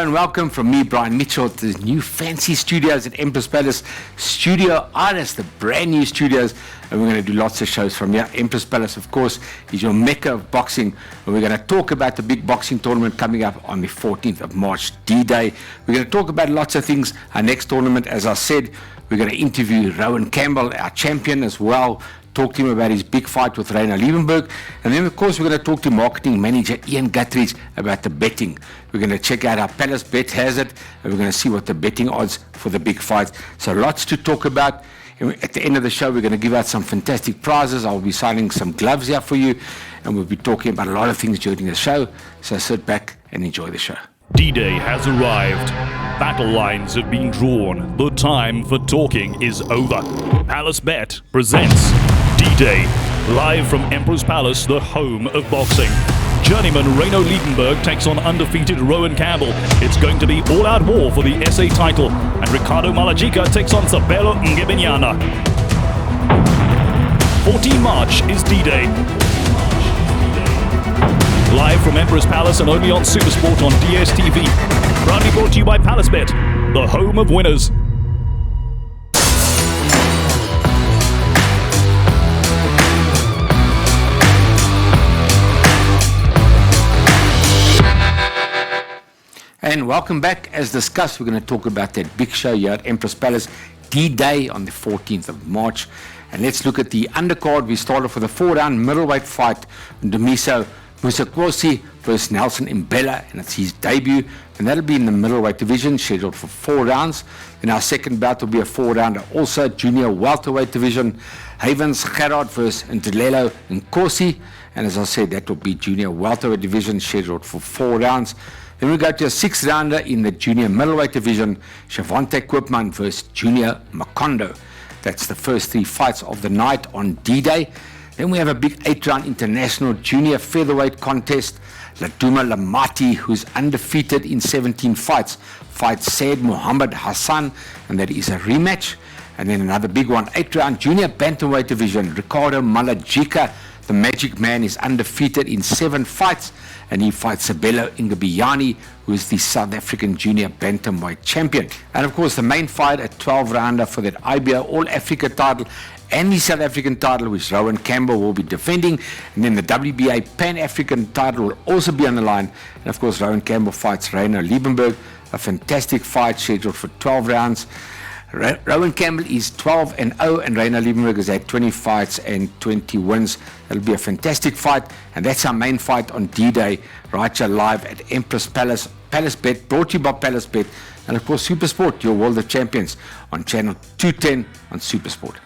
Hello and welcome from me, Brian Mitchell, to the new fancy studios at Empress Palace, Studio Artist, the brand new studios, and we're going to do lots of shows from here. Empress Palace, of course, is your mecca of boxing, and we're going to talk about the big boxing tournament coming up on the 14th of March, D-Day. We're going to talk about lots of things. Our next tournament, as I said, we're going to interview Rowan Campbell, our champion as well, talk to him about his big fight with Reiner Liebenberg. And then, of course, we're going to talk to marketing manager Ian Guthridge about the betting. We're going to check out how Palace Bet has it, and we're going to see what the betting odds for the big fights. So lots to talk about. At the end of the show, we're going to give out some fantastic prizes. I'll be signing some gloves here for you, and we'll be talking about a lot of things during the show. So sit back and enjoy the show. D-Day has arrived. Battle lines have been drawn. The time for talking is over. Palace Bet presents D-Day, live from Empress Palace, the home of boxing. Journeyman Reiner Liebenberg takes on undefeated Rowan Campbell. It's going to be all-out war for the SA title. And Ricardo Malajika takes on Sabelo Ngebenyana. 14 March is D-Day. Live from Empress Palace and only on Supersport on DSTV. Proudly brought to you by Palace Bet, the home of winners. And welcome back. As discussed, we're going to talk about that big show here at Empress Palace, D-Day on the 14th of March. And let's look at the undercard. We started for the 4-round middleweight fight, Dumiso Musakosi versus Nelson Mbella, and it's his debut, and that'll be in the middleweight division, scheduled for 4 rounds. Then our second bout will be a 4-rounder, also junior welterweight division, Havens Gerard versus Ntelelo Nkosi, and as I said, that will be junior welterweight division, scheduled for 4 rounds. Then we go to a 6-rounder in the junior middleweight division, Shavante Koopman versus Junior Makondo. That's the first 3 fights of the night on D-Day. Then we have a big 8-round international junior featherweight contest. Laduma Lamati, who's undefeated in 17 fights, fights Said Muhammad Hassan, and that is a rematch. And then another big one, 8-round junior bantamweight division. Ricardo Malajika, the Magic Man, is undefeated in 7 fights, and he fights Sabelo Ngebenyana, who is the South African junior bantamweight champion. And of course, the main fight, a 12-rounder for that IBO All-Africa title and the South African title, which Rowan Campbell will be defending. And then the WBA Pan-African title will also be on the line. And of course, Rowan Campbell fights Reiner Liebenberg, a fantastic fight scheduled for 12 rounds. Rowan Campbell is 12-0, and Reiner Liebenberg has had 20 fights and 20 wins. It'll be a fantastic fight, and that's our main fight on D-Day, right here live at Empress Palace. Palace Bet, brought to you by Palace Bet, and of course Supersport, your World of Champions, on channel 210 on Supersport.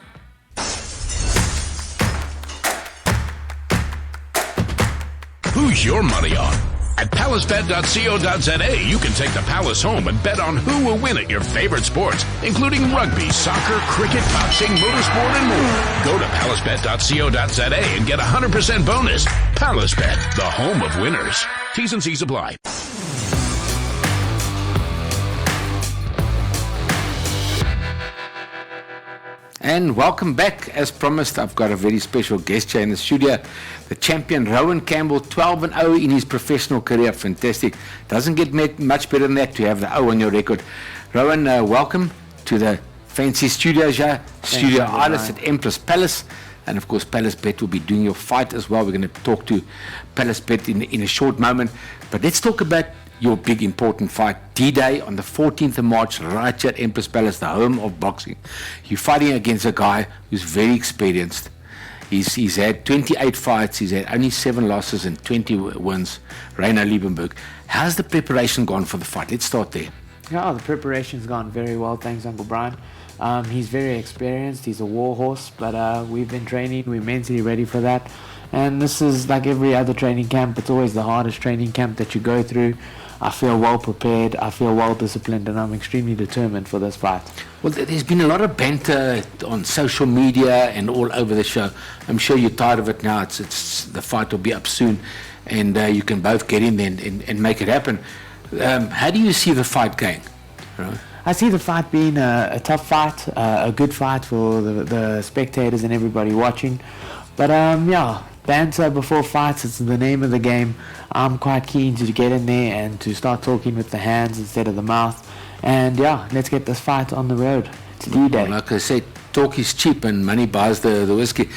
Who's your money on? At palacebet.co.za, you can take the Palace home and bet on who will win at your favorite sports, including rugby, soccer, cricket, boxing, motorsport, and more. Go to palacebet.co.za and get a 100% bonus. Palace Bet, the home of winners. T's and C's apply. And welcome back. As promised, I've got a very special guest here in the studio, the champion Rowan Campbell, 12-0 in his professional career. Fantastic. Doesn't get much better than that to have the O on your record. Rowan, welcome to the fancy studios here, Studio Artist at Empress Palace. And of course, Palace Bet will be doing your fight as well. We're going to talk to Palace Bet in a short moment. But let's talk about your big important fight, D-Day on the 14th of March, right here at Empress Palace, the home of boxing. You're fighting against a guy who's very experienced. He's had 28 fights, he's had only 7 losses and 20 wins, Reiner Liebenberg. How's the preparation gone for the fight? Let's start there. Yeah, the preparation's gone very well, thanks Uncle Brian. He's very experienced, he's a war horse, but we've been training, we're mentally ready for that. And this is like every other training camp, it's always the hardest training camp that you go through. I feel well prepared, I feel well disciplined, and I'm extremely determined for this fight. Well, there's been a lot of banter on social media and all over the show. I'm sure you're tired of it now. It's the fight will be up soon, and you can both get in there and make it happen. How do you see the fight going? Right? I see the fight being a tough fight, a good fight for the spectators and everybody watching. But yeah, banter before fights, it's the name of the game. I'm quite keen to get in there and to start talking with the hands instead of the mouth. And yeah, let's get this fight on the road. It's D-Day. Like I said, talk is cheap and money buys the whiskey.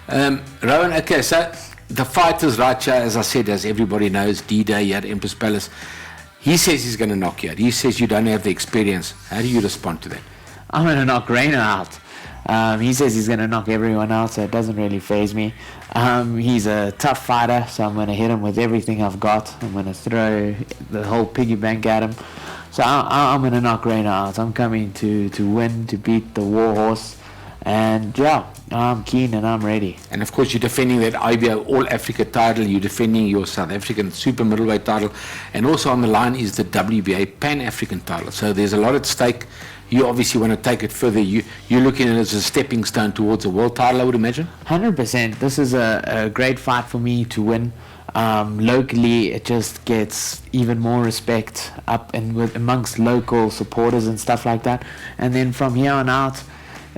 Rowan, okay, so the fight is right here, as I said, as everybody knows, D-Day here at Empress Palace. He says he's going to knock you out. He says you don't have the experience. How do you respond to that? I'm going to knock Reina out. He says he's going to knock everyone out, so it doesn't really faze me. He's a tough fighter, so I'm going to hit him with everything I've got. I'm going to throw the whole piggy bank at him. So I'm going to knock Reina out. I'm coming to win, to beat the war horse. And yeah, I'm keen and I'm ready. And of course, you're defending that IBO All-Africa title. You're defending your South African super middleweight title. And also on the line is the WBA Pan-African title. So there's a lot at stake. You obviously want to take it further. You're looking at it as a stepping stone towards a world title, I would imagine? 100%. This is a great fight for me to win. Locally, it just gets even more respect up and amongst local supporters and stuff like that. And then from here on out,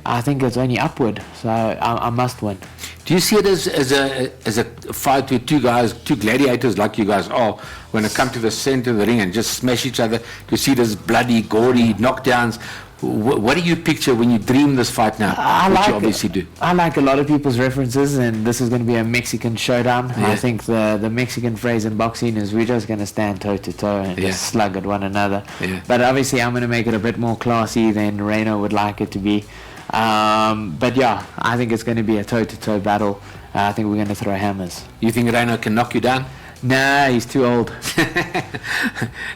I think it's only upward, so I must win. Do you see it as a fight with two gladiators like you guys are, when it come to the center of the ring and just smash each other? Do you see this bloody, gory knockdowns? What do you picture when you dream this fight now? Which you obviously do. I like a lot of people's references, and this is going to be a Mexican showdown. Yeah. I think the Mexican phrase in boxing is we're just going to stand toe to toe and just slug at one another. Yeah. But obviously I'm going to make it a bit more classy than Reina would like it to be. But yeah, I think it's going to be a toe-to-toe battle. I think we're going to throw hammers. You think Reina can knock you down? Nah, he's too old.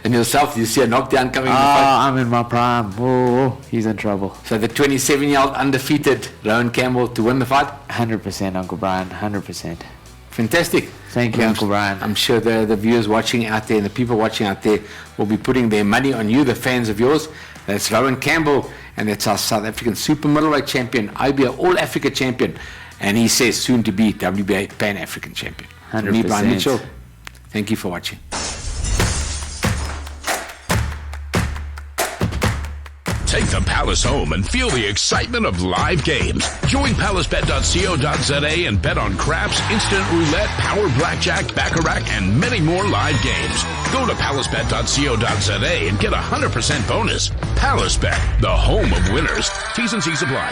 And yourself, you see a knockdown coming in the fight? I'm in my prime. Oh, he's in trouble. So the 27-year-old undefeated Rowan Campbell to win the fight? 100%, Uncle Brian, 100%. Fantastic. Thank you, Uncle Brian. I'm sure the viewers watching out there and the people watching out there will be putting their money on you, the fans of yours. That's Rowan Campbell, and that's our South African super middleweight champion, IBO All-Africa champion, and he says soon to be WBA Pan-African champion. 100%. Me, Brian Mitchell, thank you for watching. Take the Palace home and feel the excitement of live games. Join PalaceBet.co.za and bet on craps, instant roulette, power blackjack, baccarat, and many more live games. Go to PalaceBet.co.za and get a 100% bonus. PalaceBet, the home of winners. T's and C's apply.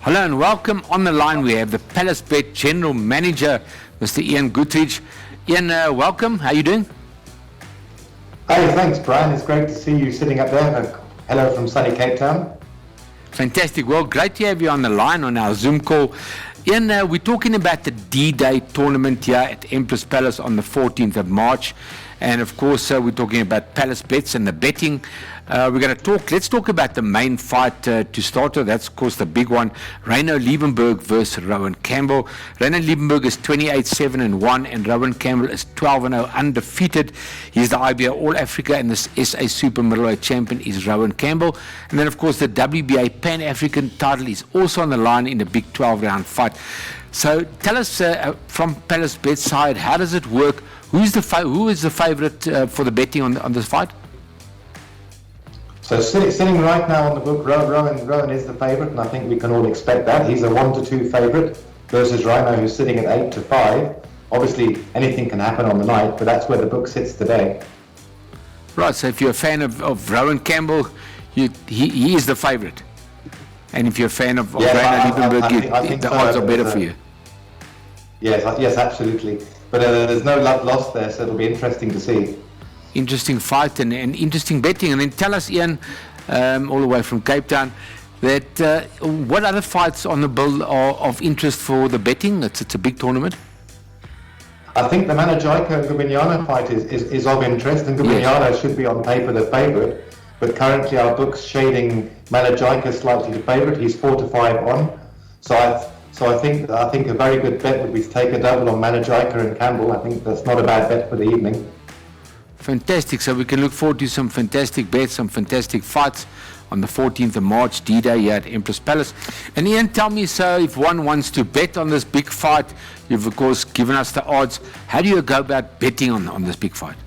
Hello and welcome. On the line we have the Palace Bet General Manager, Mr. Ian Guthridge. Ian, welcome. How are you doing? Hey, thanks, Brian. It's great to see you sitting up there. Hello from sunny Cape Town. Fantastic. Well, great to have you on the line on our Zoom call. Ian, we're talking about the D-Day tournament here at Empress Palace on the 14th of March. And of course, we're talking about Palace Bets and the betting. Let's talk about the main fight to start with. That's, of course, the big one. Reino Liebenberg versus Rowan Campbell. Reino Liebenberg is 28-7-1, and Rowan Campbell is 12-0 undefeated. He's the IBO All-Africa, and the SA Super Middleweight Champion is Rowan Campbell. And then, of course, the WBA Pan-African title is also on the line in the big 12-round fight. So tell us from Palace Bet side, how does it work? Who is the favorite for the betting on this fight? So sitting right now on the book, Rowan is the favorite, and I think we can all expect that. He's a 1-2 favorite versus Reino, who's sitting at 8-5. Obviously, anything can happen on the night, but that's where the book sits today. Right, so if you're a fan of Rowan Campbell, he is the favorite. And if you're a fan of Reino Liebenberg, the odds are better for you. Yes, absolutely. But there's no love lost there, so it'll be interesting to see. Interesting fight and interesting betting. And then tell us, Ian, all the way from Cape Town, that what other fights on the bill are of interest for the betting? It's a big tournament. I think the Manajaika and Gubinyana fight is of interest, and Gubinyana should be on paper the favourite. But currently our book's shading Manajaika slightly the favourite. He's 4-5 on. So I think a very good bet would be to take a double on Manajaika and Campbell. I think that's not a bad bet for the evening. Fantastic. So we can look forward to some fantastic bets, some fantastic fights on the 14th of March, D-Day here at Empress Palace. And Ian, tell me, so if one wants to bet on this big fight, you've of course given us the odds. How do you go about betting on this big fight?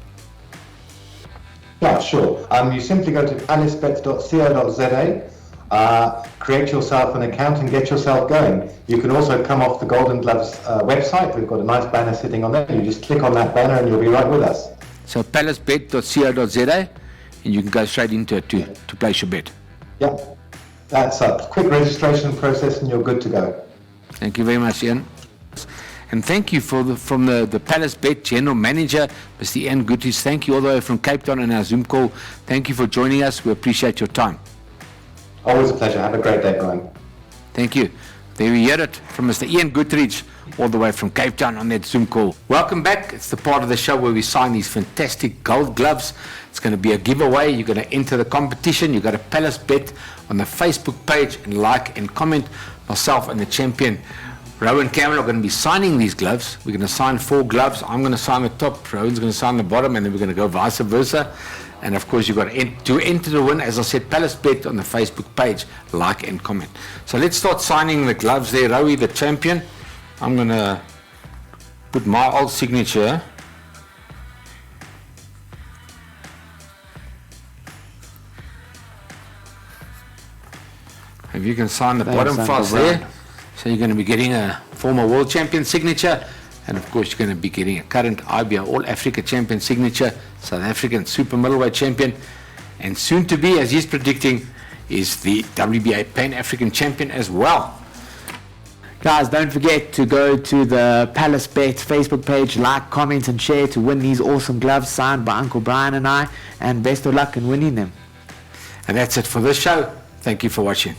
Yeah, sure. You simply go to palaceBet.co.za, create yourself an account and get yourself going. You can also come off the Golden Gloves website. We've got a nice banner sitting on there. You just click on that banner and you'll be right with us. So palacebet.co.za, and you can go straight into it to place your bet. Yeah, that's a quick registration process and you're good to go. Thank you very much, Ian. And thank you from the Palace Bet General Manager, Mr. Ian Goodrich. Thank you all the way from Cape Town on our Zoom call. Thank you for joining us. We appreciate your time. Always a pleasure. Have a great day, Brian. Thank you. There we hear it from Mr. Ian Goodrich, all the way from Cape Town on that Zoom call. Welcome back. It's the part of the show where we sign these fantastic gold gloves. It's going to be a giveaway. You're going to enter the competition. You've got a Palace Bet on the Facebook page, and like and comment. Myself and the champion, Rowan Campbell, are going to be signing these gloves. We're going to sign 4 gloves. I'm going to sign the top, Rowan's going to sign the bottom, and then we're going to go vice versa. And of course, you've got to enter the win, as I said, Palace Bet on the Facebook page, like and comment. So let's start signing the gloves there. Rowie, the champion, I'm going to put my old signature. If you can sign the bottom fast there. So you're going to be getting a former world champion signature, and of course you're going to be getting a current IBA All Africa champion signature, South African super middleweight champion, and soon to be, as he's predicting, is the WBA Pan African champion as well. Guys, don't forget to go to the Palace Bet Facebook page, like, comment and share to win these awesome gloves signed by Uncle Brian and I, and best of luck in winning them. And that's it for this show. Thank you for watching.